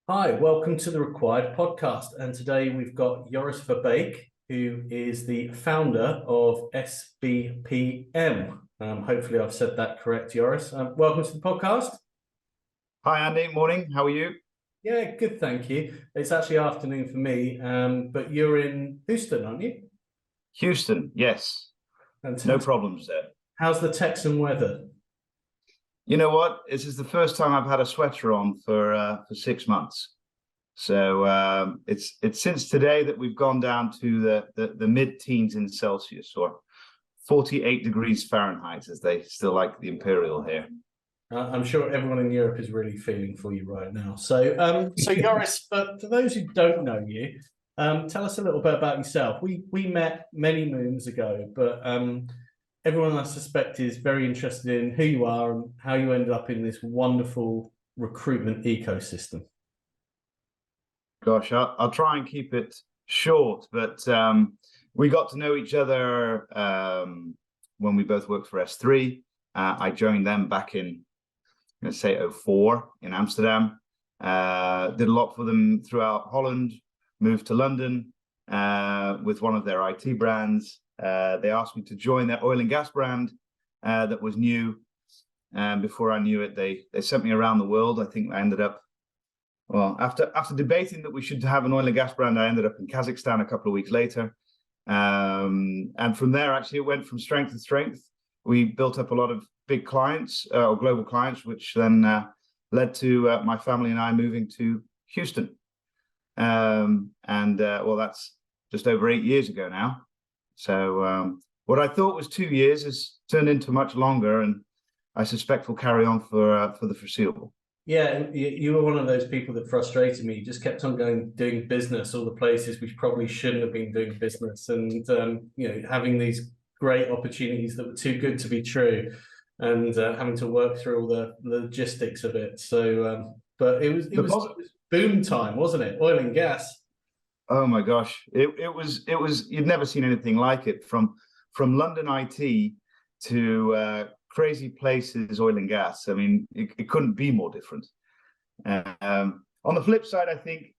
Hi, welcome to the RecWired podcast. And today we've got Joris Verbeek, who is the founder of SBPM. Hopefully I've said that correct, Joris. Welcome to the podcast. Hi, Andy. Morning. How are you? Yeah, good, thank you. It's actually afternoon for me, but you're in Houston, aren't you? Houston, yes. No Fantastic. problems there. How's the Texan weather? You know what? This is the first time I've had a sweater on for 6 months. So it's since today that we've gone down to the mid-teens in Celsius, or 48 degrees Fahrenheit, as they still like the imperial here. I'm sure everyone in Europe is really feeling for you right now. So Joris, for those who don't know you, tell us a little bit about yourself. We met many moons ago, but everyone I suspect is very interested in who you are and how you ended up in this wonderful recruitment ecosystem. Gosh, I'll try and keep it short, but we got to know each other when we both worked for S3. I joined them back in, I'm going to say, 2004 in Amsterdam. Did a lot for them throughout Holland, moved to London with one of their IT brands. They asked me to join their oil and gas brand that was new. And before I knew it, they sent me around the world. I think I ended up, well, after debating that we should have an oil and gas brand, I ended up in Kazakhstan a couple of weeks later. And from there, actually, it went from strength to strength. We built up a lot of big clients or global clients, which then led to my family and I moving to Houston. Well, that's just over 8 years ago now. So what I thought was 2 years has turned into much longer, and I suspect will carry on for the foreseeable. Yeah, you were one of those people that frustrated me. You just kept on doing business all the places which probably shouldn't have been doing business, and having these great opportunities that were too good to be true, and having to work through all the logistics of it. So, but it was boom time, wasn't it? Oil and gas. Oh my gosh, it was you'd never seen anything like it, from London IT to crazy places, oil and gas. I mean, it couldn't be more different. On the flip side, I think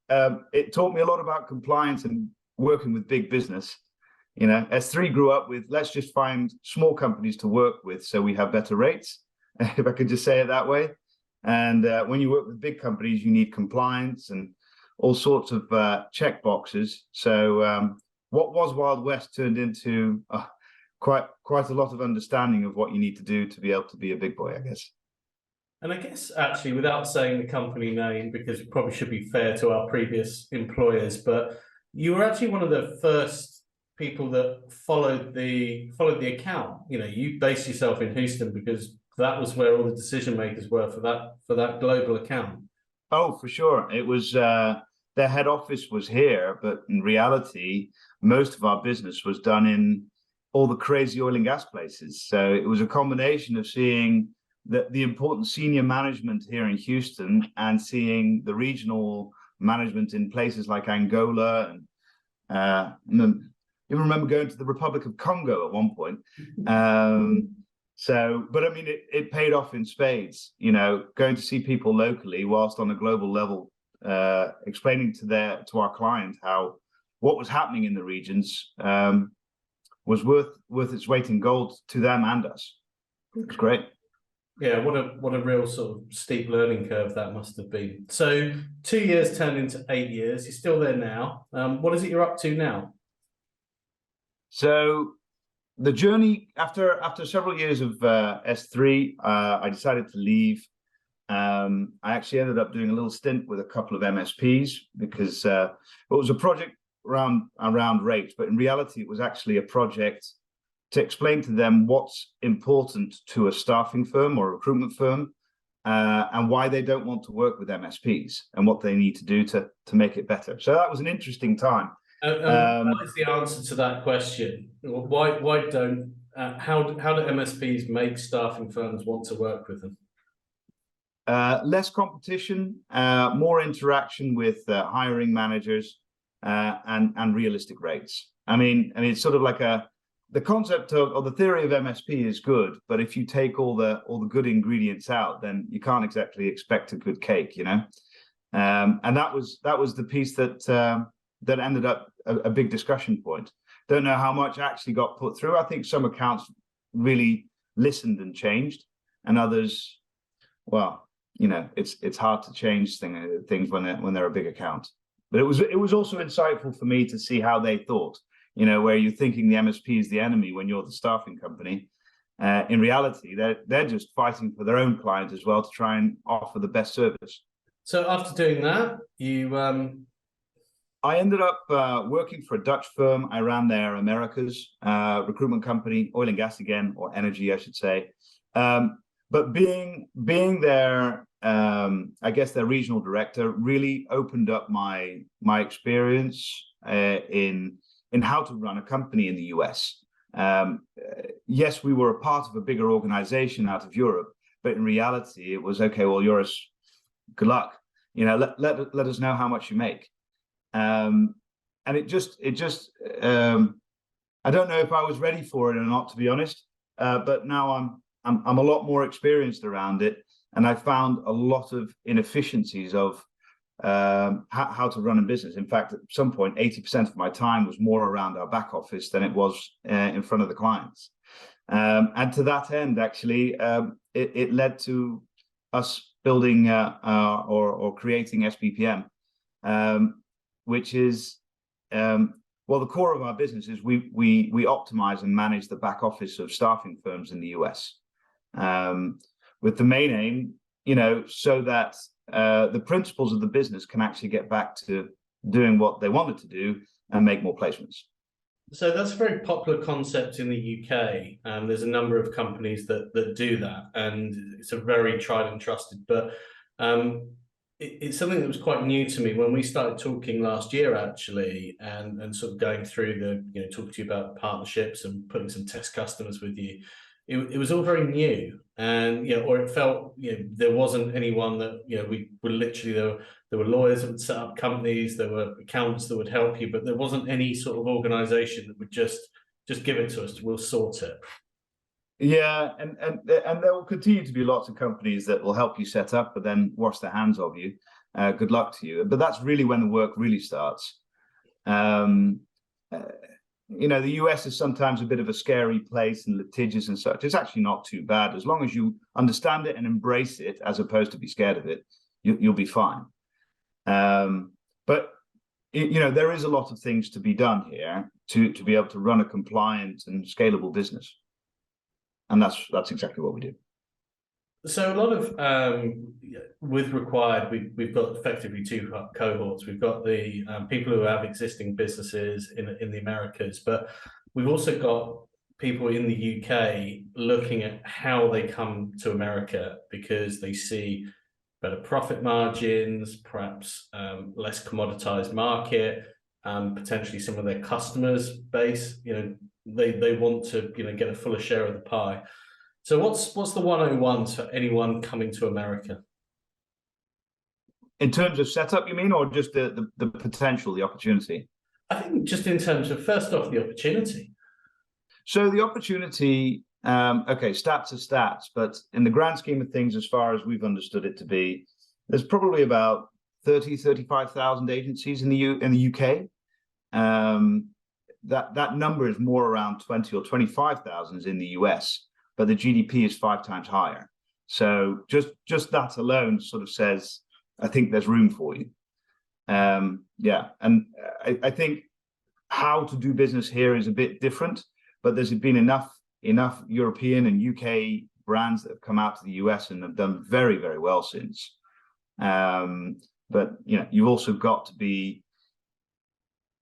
it taught me a lot about compliance and working with big business. You know, S3 grew up with, let's just find small companies to work with so we have better rates, if I could just say it that way. And when you work with big companies, you need compliance and all sorts of check boxes. So what was Wild West turned into quite a lot of understanding of what you need to do to be able to be a big boy, I guess. And I guess, actually, without saying the company name, because it probably should be fair to our previous employers, but you were actually one of the first people that followed the account. You know, you based yourself in Houston because that was where all the decision makers were for that global account. Oh, for sure. It was their head office was here, but in reality, most of our business was done in all the crazy oil and gas places. So it was a combination of seeing the important senior management here in Houston and seeing the regional management in places like Angola, and you remember going to the Republic of Congo at one point. But I mean, it paid off in spades, you know, going to see people locally whilst on a global level, explaining to our client how what was happening in the regions was worth its weight in gold to them and us. It was great. Yeah, what a real sort of steep learning curve that must have been. So 2 years turned into 8 years. You're still there now. What is it you're up to now? So the journey, after several years of S3, I decided to leave. I actually ended up doing a little stint with a couple of MSPs because it was a project around rates, but in reality, it was actually a project to explain to them what's important to a staffing firm or a recruitment firm, and why they don't want to work with MSPs and what they need to do to make it better. So that was an interesting time. What is the answer to that question? Why don't how do MSPs make staffing firms want to work with them? Less competition, more interaction with hiring managers, and realistic rates. I mean, it's sort of like the concept of the theory of MSP is good, but if you take all the good ingredients out, then you can't exactly expect a good cake, you know. And that was the piece that ended up a big discussion point. Don't know how much actually got put through. I think some accounts really listened and changed, and others, well, it's hard to change things when they're a big account. But it was also insightful for me to see how they thought. Where you're thinking the MSP is the enemy when you're the staffing company. In reality, they're just fighting for their own client as well to try and offer the best service. So after doing that, I ended up working for a Dutch firm. I ran their Americas recruitment company, oil and gas again, or energy, I should say. But being their, I guess their regional director really opened up my experience in how to run a company in the US. Yes, we were a part of a bigger organization out of Europe, but in reality, it was okay. Well, Joris, good luck. Let us know how much you make. And it just I don't know if I was ready for it or not, to be honest. But now I'm a lot more experienced around it, and I found a lot of inefficiencies of how to run a business. In fact, at some point, 80% of my time was more around our back office than it was in front of the clients. And to that end, actually, it led to us building or creating SBPM, which is the core of our business is we optimize and manage the back office of staffing firms in the US, with the main aim, so that the principals of the business can actually get back to doing what they wanted to do and make more placements. So that's a very popular concept in the UK. There's a number of companies that do that, and it's a very tried and trusted. But it's something that was quite new to me when we started talking last year, actually, and sort of going through talking to you about partnerships and putting some test customers with you. It was all very new, and or it felt there wasn't anyone that we were literally there were lawyers that would set up companies, there were accountants that would help you, but there wasn't any sort of organization that would just give it to us. We'll sort it. Yeah, and there will continue to be lots of companies that will help you set up, but then wash their hands of you. Good luck to you. But that's really when the work really starts. The US is sometimes a bit of a scary place and litigious and such. It's actually not too bad as long as you understand it and embrace it, as opposed to be scared of it. You'll be fine. But there is a lot of things to be done here to be able to run a compliant and scalable business. And that's exactly what we do. So a lot of with RecWired, we've got effectively two cohorts. We've got the people who have existing businesses in the Americas, but we've also got people in the UK looking at how they come to America because they see better profit margins, perhaps less commoditized market, potentially some of their customers base. They want to get a fuller share of the pie. So what's the 101s for anyone coming to America? In terms of setup, you mean, or just the potential, the opportunity? I think just in terms of, first off, the opportunity. So the opportunity, okay, stats are stats, but in the grand scheme of things, as far as we've understood it to be, there's probably about 35,000 agencies in the UK. That number is more around 20 or 25,000 in the US, but the GDP is 5 times higher. So just that alone sort of says, I think there's room for you. Yeah, and I think how to do business here is a bit different, but there's been enough European and UK brands that have come out to the US and have done very, very well since. But you've also got to be.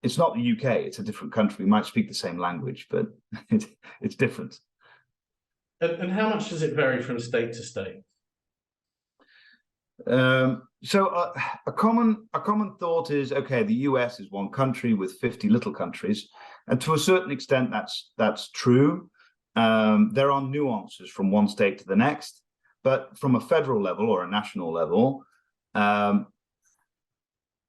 It's not the UK; it's a different country. We might speak the same language, but it's different. And how much does it vary from state to state? So a common thought is, okay, the US is one country with 50 little countries, and to a certain extent that's true. There are nuances from one state to the next, but from a federal level or a national level,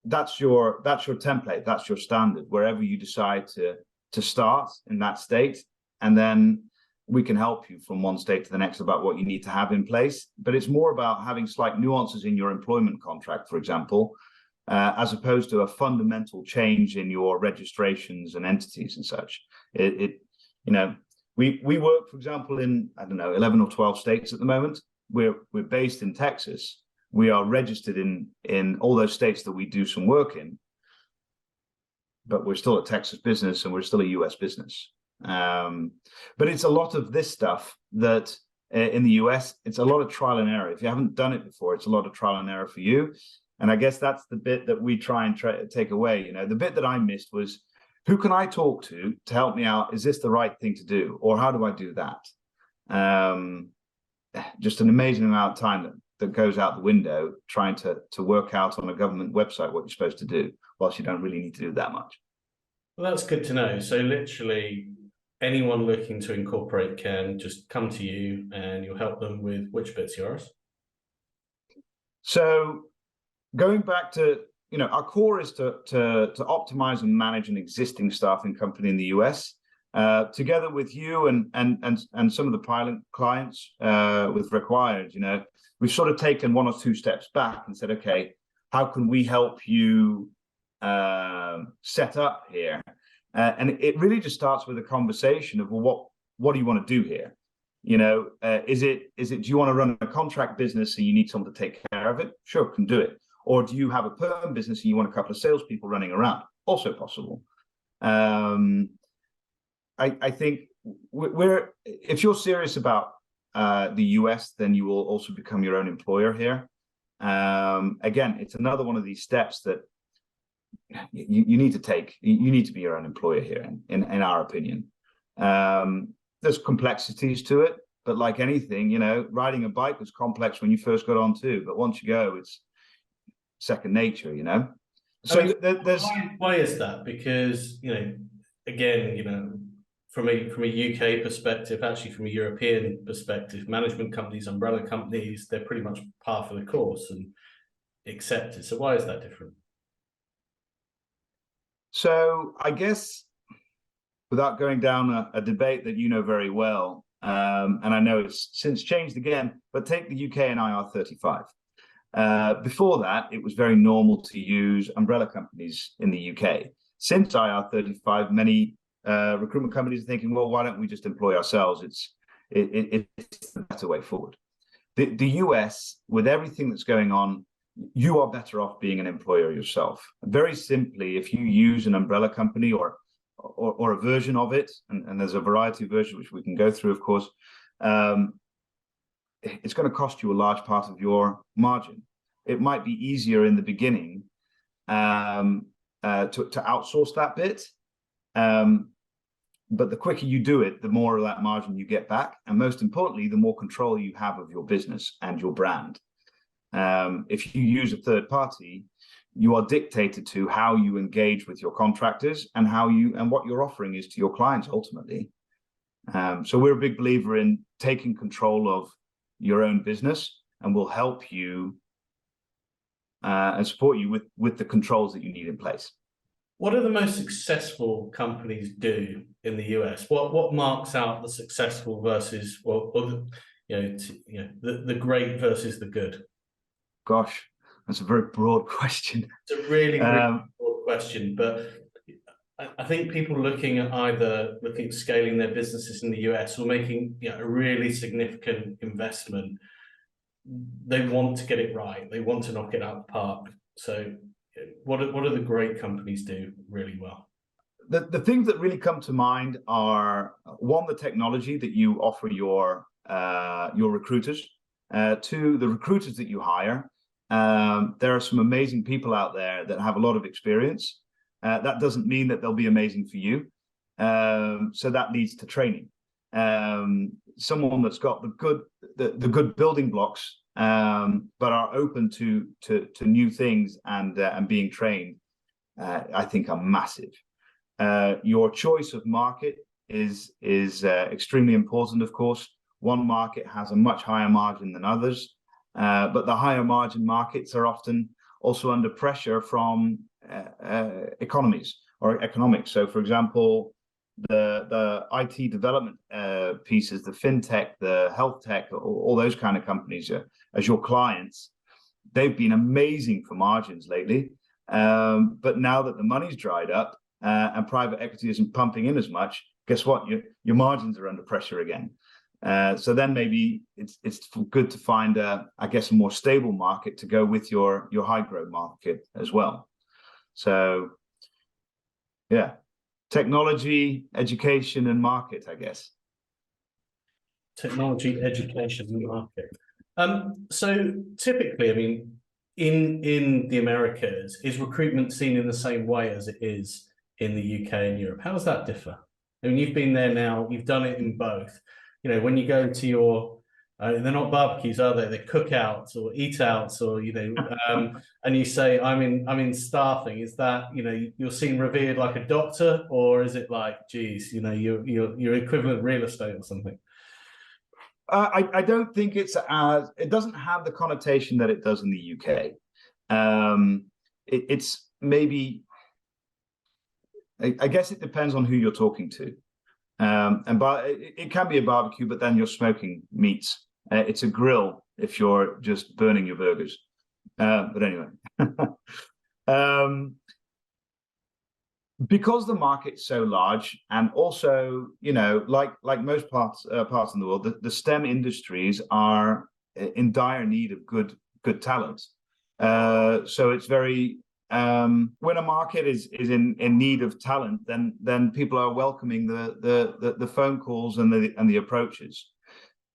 that's your template, that's your standard, wherever you decide to start in that state, and then we can help you from one state to the next about what you need to have in place. But it's more about having slight nuances in your employment contract, for example, as opposed to a fundamental change in your registrations and entities and such. We work, for example, in, I don't know, 11 or 12 states at the moment. We're based in Texas. We are registered in all those states that we do some work in, but we're still a Texas business and we're still a US business. But it's a lot of this stuff that in the US, it's a lot of trial and error. If you haven't done it before, it's a lot of trial and error for you. And I guess that's the bit that we try and take away. The bit that I missed was, who can I talk to help me out? Is this the right thing to do? Or how do I do that? Just an amazing amount of time that goes out the window trying to work out on a government website what you're supposed to do, whilst you don't really need to do that much. Well, that's good to know. So literally anyone looking to incorporate can just come to you and you'll help them with which bits, Joris? So going back to, our core is to optimize and manage an existing staffing company in the US, together with you and some of the pilot clients with RecWired. We've sort of taken one or two steps back and said, okay, how can we help you set up here? And it really just starts with a conversation of, well, what do you want to do here? Is it do you want to run a contract business and you need someone to take care of it? Sure, can do it. Or do you have a perm business and you want a couple of salespeople running around? Also possible. I think if you're serious about the US, then you will also become your own employer here. Again, it's another one of these steps that you need to take. You need to be your own employer here, in our opinion. There's complexities to it, but like anything, riding a bike was complex when you first got on too, but once you go, it's second nature, So there's why is that? Because again, from a UK perspective, actually from a European perspective, management companies, umbrella companies, they're pretty much par for the course and accepted. So why is that different? So I guess, without going down a debate that you know very well, and I know it's since changed again, but take the UK and IR35. Before that, it was very normal to use umbrella companies in the UK. Since IR35, many recruitment companies are thinking, well, why don't we just employ ourselves? It's the better way forward. The US, with everything that's going on, you are better off being an employer yourself. Very simply, if you use an umbrella company or a version of it, and there's a variety of versions which we can go through, of course, it's going to cost you a large part of your margin. It might be easier in the beginning to outsource that bit, but the quicker you do it, the more of that margin you get back, and most importantly, the more control you have of your business and your brand. If you use a third party, you are dictated to how you engage with your contractors and what your offering is to your clients ultimately. So we're a big believer in taking control of your own business, and we'll help you and support you with the controls that you need in place. What do the most successful companies do in the US? What marks out the successful versus the great versus the good? Gosh, that's a very broad question. It's a really broad question, but I think people looking at scaling their businesses in the US or making a really significant investment, they want to get it right. They want to knock it out of the park. So what do the great companies do really well? The things that really come to mind are, one, the technology that you offer your recruiters. Two, the recruiters that you hire. There are some amazing people out there that have a lot of experience. That doesn't mean that they'll be amazing for you. So that leads to training. Someone that's got the good building blocks, but are open to new things and being trained, I think are massive. Your choice of market is extremely important, of course. One market has a much higher margin than others. But the higher margin markets are often also under pressure from economies or economics. So, for example, the IT development pieces, the fintech, the health tech, all those kind of companies as your clients, they've been amazing for margins lately. But now that the money's dried up and private equity isn't pumping in as much, guess what? Your margins are under pressure again. So then maybe it's good to find I guess, a more stable market to go with your high growth market as well. So yeah, technology, education, and market, I guess. Technology, education, and market. So typically, I mean, in the Americas, is recruitment seen in the same way as it is in the UK and Europe? How does that differ? I mean, you've been there now, you've done it in both. You know, when you go to your, they're not barbecues, are they? They're cookouts or eat outs, or, you know, and you say, I'm in staffing. Is that, you know, you're seen revered like a doctor, or is it like, geez, you know, you're equivalent real estate or something? I don't think it doesn't have the connotation that it does in the UK. It's maybe, I guess it depends on who you're talking to. It can be a barbecue, but then you're smoking meats. It's a grill if you're just burning your burgers. But anyway, because the market's so large, and also, you know, like most parts in the world, the STEM industries are in dire need of good talent. So it's very when a market is in need of talent, then people are welcoming the phone calls and the approaches.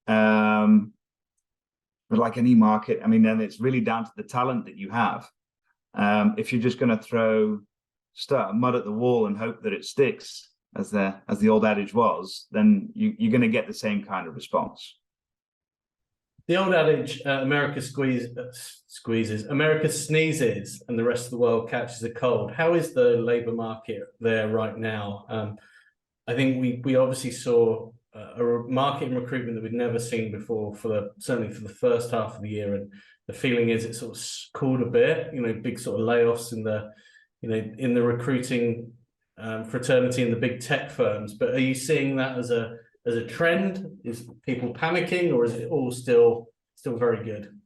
But like any market, I mean, then it's really down to the talent that you have. If you're just going to start mud at the wall and hope that it sticks, as the old adage was, then you're going to get the same kind of response. The old adage, America squeezes, America sneezes, and the rest of the world catches a cold. How is the labour market there right now? I think we obviously saw a market in recruitment that we'd never seen before, certainly for the first half of the year, and the feeling is it sort of cooled a bit. You know, big sort of layoffs in the recruiting fraternity and the big tech firms. But are you seeing that as a trend? Is people panicking, or is it all still very good?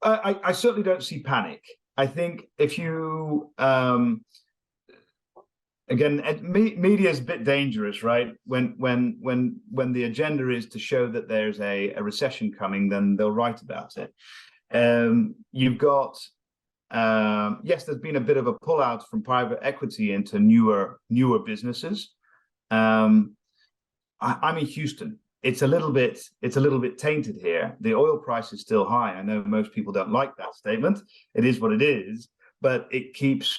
I certainly don't see panic. I think if you again, media is a bit dangerous, right? When the agenda is to show that there's a recession coming, then they'll write about it. You've got yes, there's been a bit of a pullout from private equity into newer businesses. I'm in Houston. It's a little bit tainted here. The oil price is still high. I know most people don't like that statement. It is what it is, but it keeps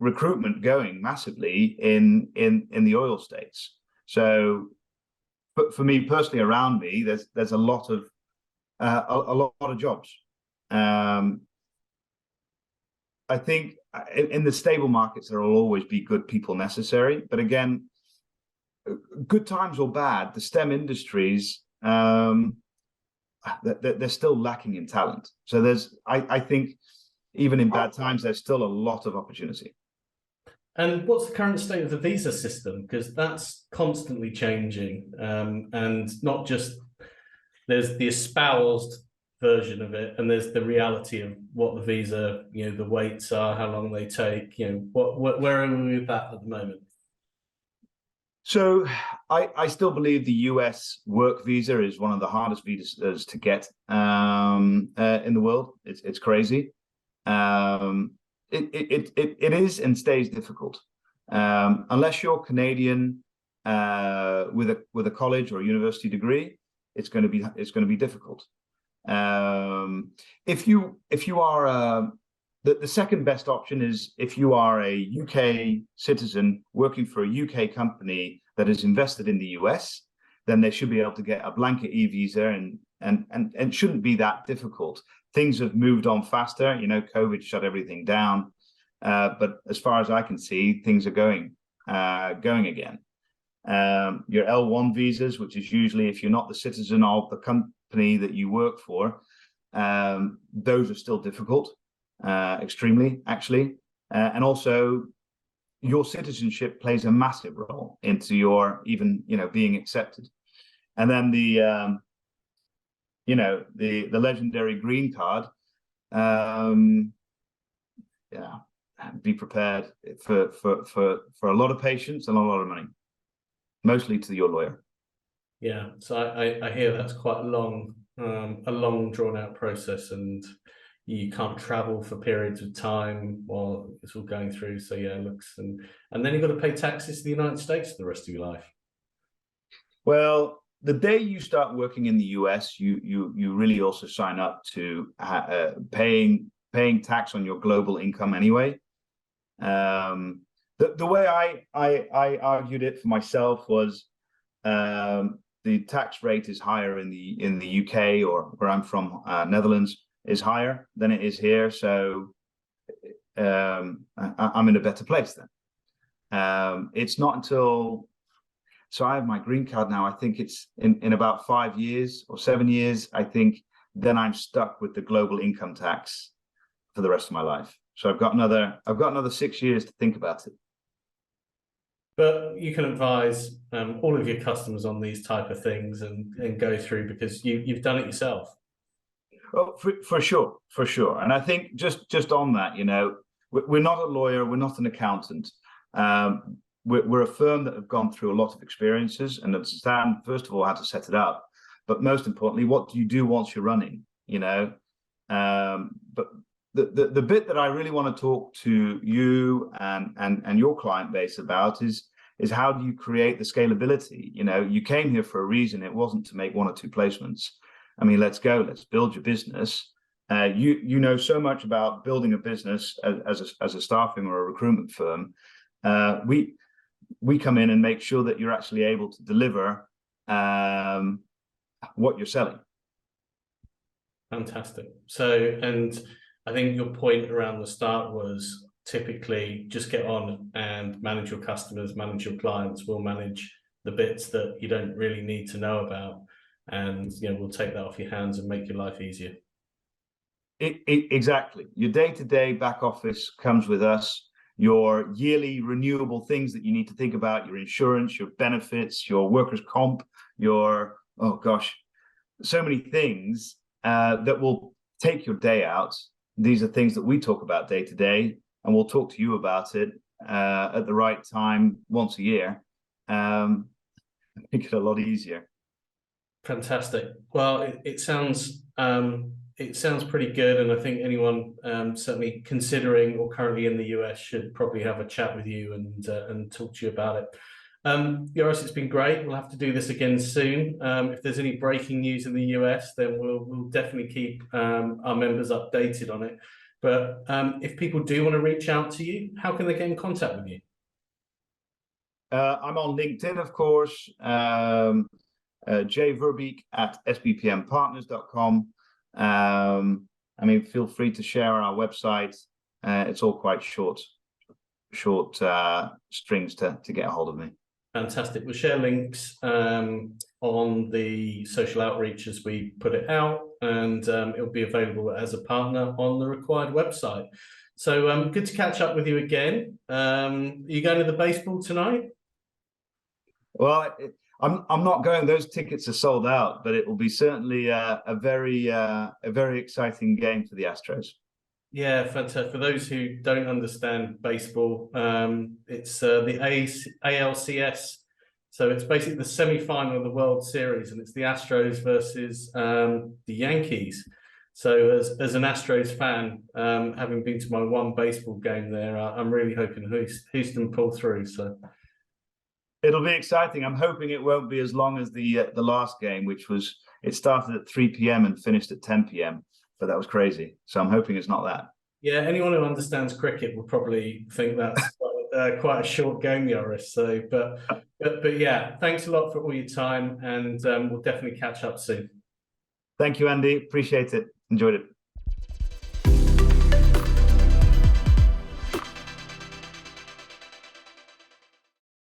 recruitment going massively in the oil states. So, but for me personally, around me, there's a lot of jobs. I think in the stable markets, there will always be good people necessary. But again, good times or bad, the STEM industries, they're still lacking in talent. So I think even in bad times, there's still a lot of opportunity. And what's the current state of the visa system? Because that's constantly changing, and not just, there's the espoused version of it, and there's the reality of what the visa, you know, the waits are, how long they take, you know, where are we with that at the moment? So I still believe the US work visa is one of the hardest visas to get in the world. It's crazy. It is and stays difficult unless you're Canadian with a college or a university degree. It's going to be difficult. If you are the second best option is if you are a UK citizen working for a UK company that is invested in the US, then they should be able to get a blanket e-visa, and shouldn't be that difficult. Things have moved on faster. You know, COVID shut everything down, but as far as I can see, things are going again. Your L1 visas, which is usually if you're not the citizen of the company that you work for, those are still difficult, extremely actually, and also your citizenship plays a massive role into your even, being accepted. And then the legendary green card. Be prepared for a lot of patience and a lot of money, mostly to your lawyer. Yeah, so I hear that's quite a long drawn out process, and you can't travel for periods of time while it's all going through. So yeah, it looks and then you've got to pay taxes to the United States for the rest of your life. Well, the day you start working in the US, you really also sign up to paying tax on your global income anyway. The way I argued it for myself was the tax rate is higher in the UK, or where I'm from, Netherlands, is higher than it is here. So I'm in a better place then. It's not until, so I have my green card now, I think it's in about 5 years or 7 years, I think, then I'm stuck with the global income tax for the rest of my life. So I've got another 6 years to think about it. But you can advise all of your customers on these type of things and go through, because you've done it yourself. Oh, for sure. And I think just on that, we're not a lawyer, we're not an accountant. We're a firm that have gone through a lot of experiences and understand, first of all, how to set it up, but most importantly, what do you do once you're running? But the bit that I really want to talk to you and your client base about is how do you create the scalability? You came here for a reason. It wasn't to make 1 or 2 placements. I mean, let's build your business. You know so much about building a business as a staffing or a recruitment firm. We come in and make sure that you're actually able to deliver what you're selling. Fantastic. So, and I think your point around the start was typically just get on and manage your customers, manage your clients. We'll manage the bits that you don't really need to know about, and we'll take that off your hands and make your life easier. Exactly. Your day-to-day back office comes with us. Your yearly renewable things that you need to think about, your insurance, your benefits, your workers' comp, your, oh gosh, so many things that will take your day out. These are things that we talk about day to day, and we'll talk to you about it at the right time once a year. Make it a lot easier. Fantastic. Well, it sounds pretty good, and I think anyone certainly considering or currently in the US should probably have a chat with you and talk to you about it. Joris, it's been great. We'll have to do this again soon. If there's any breaking news in the US, then we'll definitely keep our members updated on it. But if people do want to reach out to you, how can they get in contact with you? I'm on LinkedIn, of course. J Verbeek at sbpmpartners.com. I mean, feel free to share our website. It's all quite short strings to get a hold of me. Fantastic. We'll share links on the social outreach as we put it out, and it'll be available as a partner on the RecWired website. So good to catch up with you again. Are you going to the baseball tonight? Well, I'm not going. Those tickets are sold out, but it will be certainly a very exciting game for the Astros. Yeah, fantastic. For those who don't understand baseball, it's the ALCS. So it's basically the semi-final of the World Series, and it's the Astros versus the Yankees. So as an Astros fan, having been to my one baseball game there, I'm really hoping Houston pull through. So it'll be exciting. I'm hoping it won't be as long as the last game, which was, it started at 3 p.m. and finished at 10 p.m. But that was crazy. So I'm hoping it's not that. Yeah, anyone who understands cricket will probably think that's quite a short game, Joris. So, but yeah, thanks a lot for all your time, and we'll definitely catch up soon. Thank you, Andy. Appreciate it. Enjoyed it.